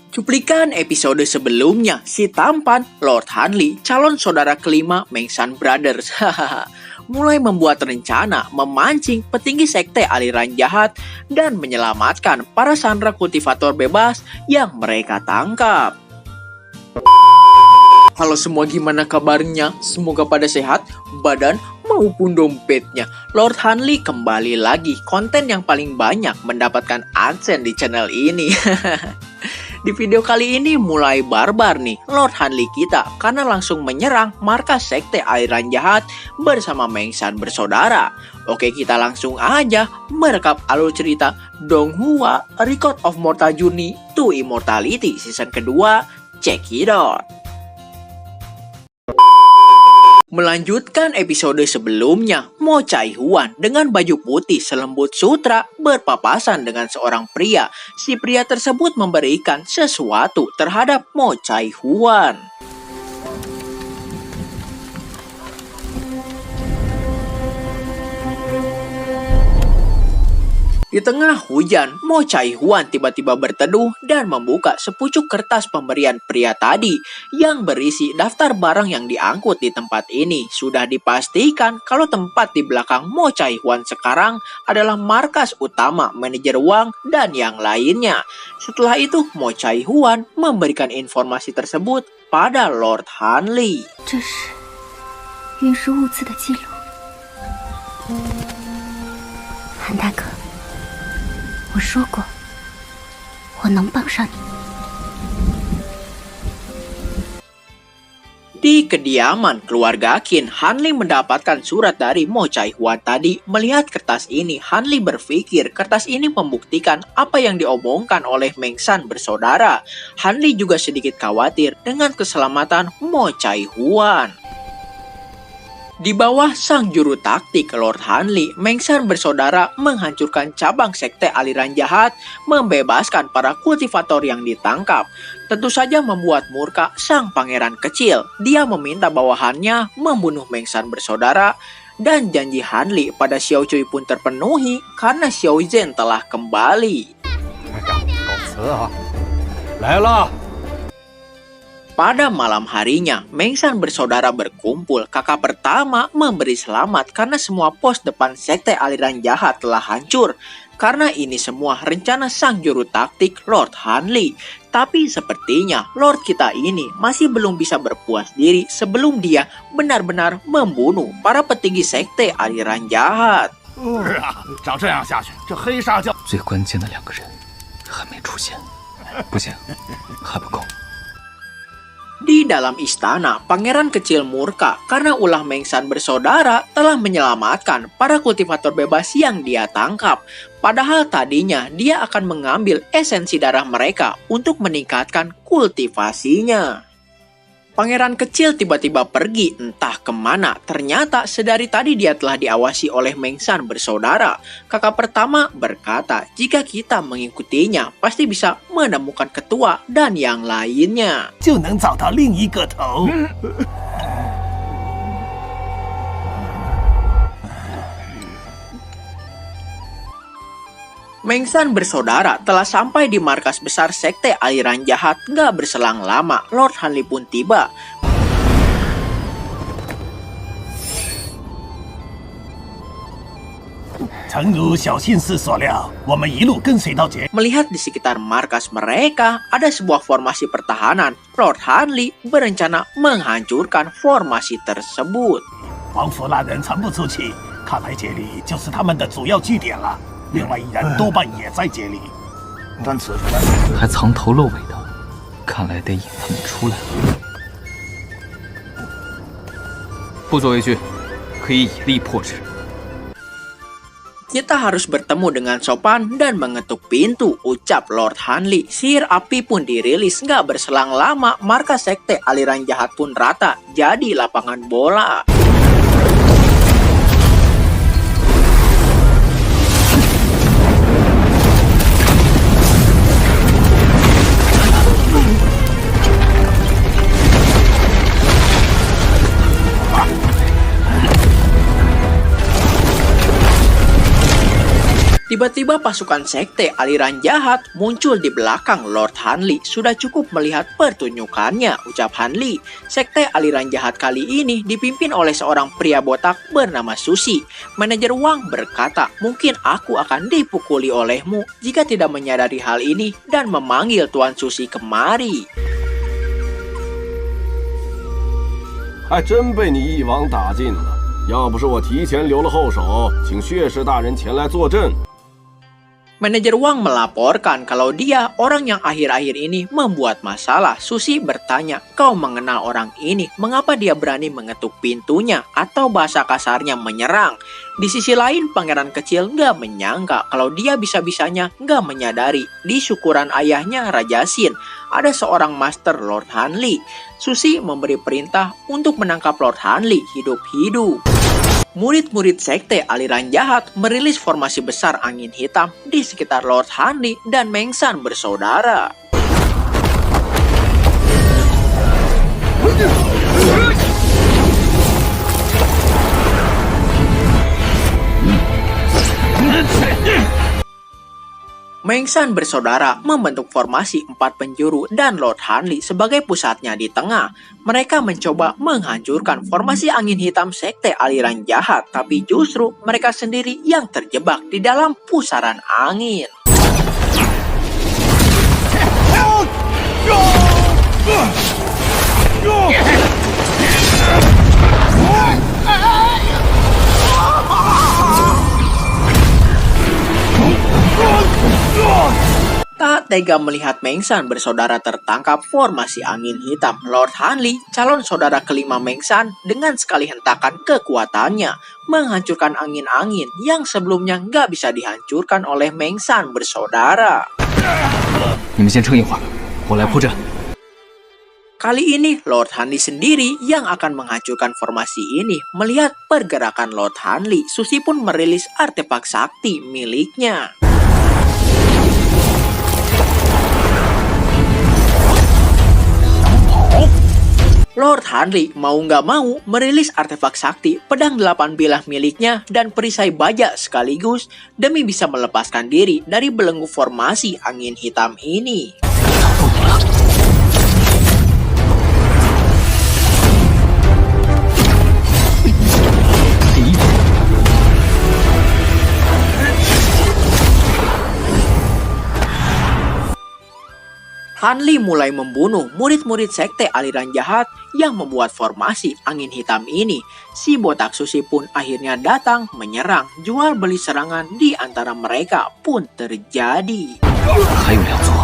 Cuplikan episode sebelumnya, si tampan Lord Hanli, calon saudara kelima Mengsan Brothers, mulai membuat rencana memancing petinggi sekte aliran jahat dan menyelamatkan para sandera kultivator bebas yang mereka tangkap. Halo semua, gimana kabarnya? Semoga pada sehat, badan maupun dompetnya. Lord Hanli kembali lagi, konten yang paling banyak mendapatkan AdSense di channel ini. Di video kali ini mulai barbar nih Lord Hanli kita karena langsung menyerang markas sekte aliran jahat bersama Mengsan bersaudara. Oke, kita langsung aja merekap alur cerita Donghua Record of Mortal Journey to Immortality season kedua. Check it out. Melanjutkan episode sebelumnya, Mo Chai Huan dengan baju putih selembut sutra berpapasan dengan seorang pria. Si pria tersebut memberikan sesuatu terhadap Mo Chai Huan. Di tengah hujan, Mo Chai Huan tiba-tiba berteduh dan membuka sepucuk kertas pemberian pria tadi yang berisi daftar barang yang diangkut di tempat ini. Sudah dipastikan kalau tempat di belakang Mo Chai Huan sekarang adalah markas utama manajer uang dan yang lainnya. Setelah itu, Mo Chai Huan memberikan informasi tersebut pada Lord Hanli. 这是运输物资的记录。韩大哥，我说过，我能帮上你。 Di kediaman keluarga Qin, Hanli mendapatkan surat dari Mo Chai Huan tadi. Melihat kertas ini, Hanli berpikir kertas ini membuktikan apa yang diomongkan oleh Mengsan bersaudara. Hanli juga sedikit khawatir dengan keselamatan Mo Chai Huan. Di bawah sang juru taktik Lord Hanli, Mengsan bersaudara menghancurkan cabang sekte aliran jahat, membebaskan para kultivator yang ditangkap. Tentu saja membuat murka sang pangeran kecil. Dia meminta bawahannya membunuh Mengsan bersaudara dan janji Hanli pada Xiao Cui pun terpenuhi karena Xiao Zhen telah kembali. Pada malam harinya, Mengsan bersaudara berkumpul. Kakak pertama memberi selamat karena semua pos depan sekte aliran jahat telah hancur. Karena ini semua rencana sang juru taktik Lord Hanli. Tapi sepertinya Lord kita ini masih belum bisa berpuas diri sebelum dia benar-benar membunuh para petinggi sekte aliran jahat. 照这样下去，这黑沙教最关键的2个人还没出现，不行，还不够。 Di dalam istana, pangeran kecil murka karena ulah Mengsan bersaudara telah menyelamatkan para kultivator bebas yang dia tangkap. Padahal tadinya dia akan mengambil esensi darah mereka untuk meningkatkan kultivasinya. Pangeran kecil tiba-tiba pergi entah kemana. Ternyata sedari tadi dia telah diawasi oleh Mengsan bersaudara. Kakak pertama berkata, jika kita mengikutinya, pasti bisa menemukan ketua dan yang lainnya. 就能找到另一个头。 Mengsan bersaudara telah sampai di markas besar sekte aliran jahat. Gak berselang lama, Lord Hanli pun tiba. Melihat di sekitar markas mereka ada sebuah formasi pertahanan. Lord Hanli berencana menghancurkan formasi tersebut. 王弗拉人沉不出气，看来这里就是他们的主要据点了。 另外一人多半也在这里，但此还藏头露尾的，看来得引他们出来了。不足为惧，可以以力破之。 Kita harus bertemu dengan sopan dan mengetuk pintu, ucap Lord Hanli. Sihir api pun dirilis. Gak berselang lama, markas sekte aliran jahat pun rata jadi lapangan bola. Di Tiba-tiba pasukan sekte aliran jahat muncul di belakang Lord Hanli. Sudah cukup melihat pertunjukannya, ucap Hanli. Sekte aliran jahat kali ini dipimpin oleh seorang pria botak bernama Susi. Manajer Wang berkata, mungkin aku akan dipukuli olehmu jika tidak menyadari hal ini dan memanggil Tuan Susi kemari. 还真被你一网打尽了。要不是我提前留了后手，请血氏大人前来坐镇。 Manajer Wang melaporkan kalau dia orang yang akhir-akhir ini membuat masalah. Susi bertanya, kau mengenal orang ini? Mengapa dia berani mengetuk pintunya? Atau bahasa kasarnya menyerang? Di sisi lain, pangeran kecil nggak menyangka kalau dia bisa-bisanya nggak menyadari di syukuran ayahnya Raja Xin ada seorang master Lord Hanli. Susi memberi perintah untuk menangkap Lord Hanli hidup-hidup. Murid-murid sekte aliran jahat merilis formasi besar angin hitam di sekitar Lord Hanli dan Mengsan bersaudara. Mengsan bersaudara membentuk formasi 4 penjuru dan Lord Hanli sebagai pusatnya di tengah. Mereka mencoba menghancurkan formasi angin hitam sekte aliran jahat, tapi justru mereka sendiri yang terjebak di dalam pusaran angin. Tak tega melihat Mengsan bersaudara tertangkap formasi angin hitam, Lord Hanli, calon saudara kelima Mengsan, dengan sekali hentakan kekuatannya, menghancurkan angin-angin yang sebelumnya nggak bisa dihancurkan oleh Mengsan bersaudara. 你们先撑一会儿，我来布阵。 Kali ini Lord Hanli sendiri yang akan menghancurkan formasi ini. Melihat pergerakan Lord Hanli, Susi pun merilis artefak sakti miliknya. Lord Hanli mau nggak mau merilis artefak sakti, pedang 8 bilah miliknya, dan perisai baja sekaligus demi bisa melepaskan diri dari belenggu formasi angin hitam ini. Hanli mulai membunuh murid-murid sekte aliran jahat yang membuat formasi angin hitam ini. Si botak Susi pun akhirnya datang menyerang. Jual beli serangan di antara mereka pun terjadi. 还有两座。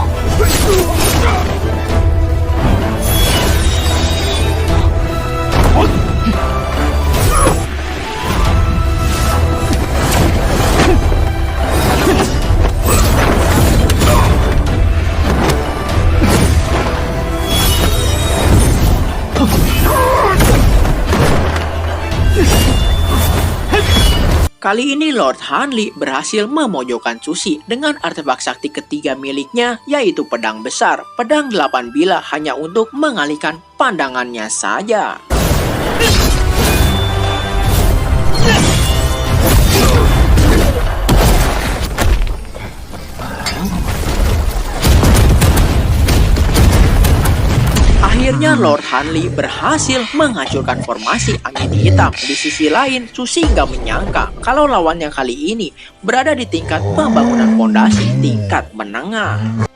Kali ini Lord Hanli berhasil memojokkan Susi dengan artefak sakti ketiga miliknya, yaitu pedang besar. Pedang 8 bilah hanya untuk mengalihkan pandangannya saja. Akhirnya Lord Hanli berhasil menghancurkan formasi angin hitam. Di sisi lain, Susi nggak menyangka kalau lawannya kali ini berada di tingkat pembangunan fondasi tingkat menengah.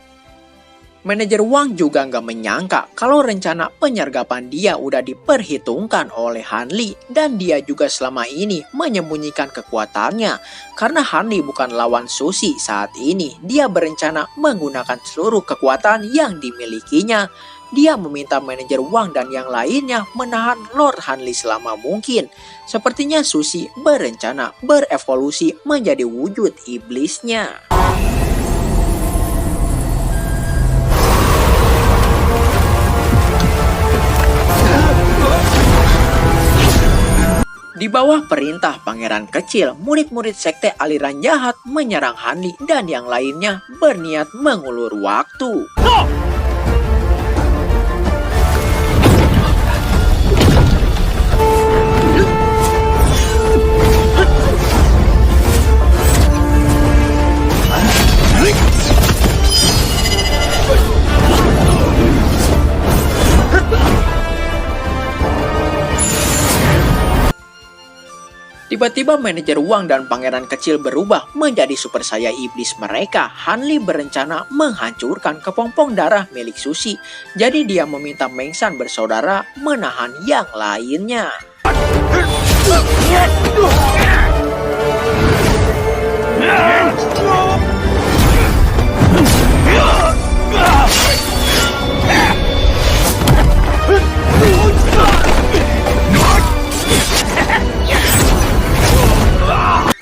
Manajer Wang juga nggak menyangka kalau rencana penyergapan dia udah diperhitungkan oleh Hanli, dan dia juga selama ini menyembunyikan kekuatannya. Karena Hanli bukan lawan Susi saat ini, dia berencana menggunakan seluruh kekuatan yang dimilikinya. Dia meminta manajer Wang dan yang lainnya menahan Lord Hanli selama mungkin. Sepertinya Susi berencana berevolusi menjadi wujud iblisnya. Di bawah perintah pangeran kecil, murid-murid sekte aliran jahat menyerang Hanli dan yang lainnya berniat mengulur waktu. Tiba-tiba manajer Wang dan pangeran kecil berubah menjadi super saya iblis mereka. Hanli berencana menghancurkan kepompong darah milik Sushi. Jadi dia meminta Mengshan bersaudara menahan yang lainnya.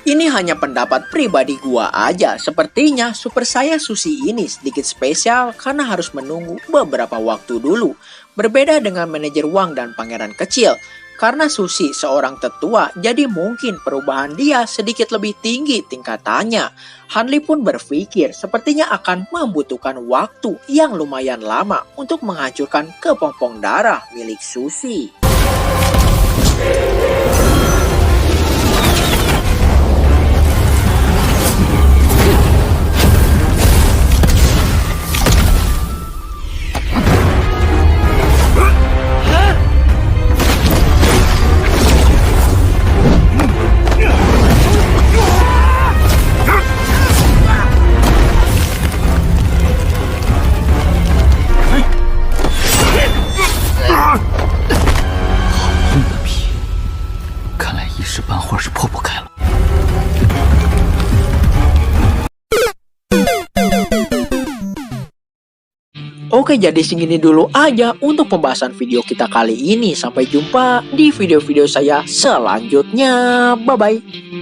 Ini hanya pendapat pribadi gua aja. Sepertinya super saya Sushi ini sedikit spesial karena harus menunggu beberapa waktu dulu. Berbeda dengan manajer Wang dan pangeran kecil. Karena Sushi seorang tetua, jadi mungkin perubahan dia sedikit lebih tinggi tingkatannya. Hanli pun berpikir sepertinya akan membutuhkan waktu yang lumayan lama untuk menghancurkan kepompong darah milik Sushi. Oke, jadi segini dulu aja untuk pembahasan video kita kali ini. Sampai jumpa di video-video saya selanjutnya. Bye-bye.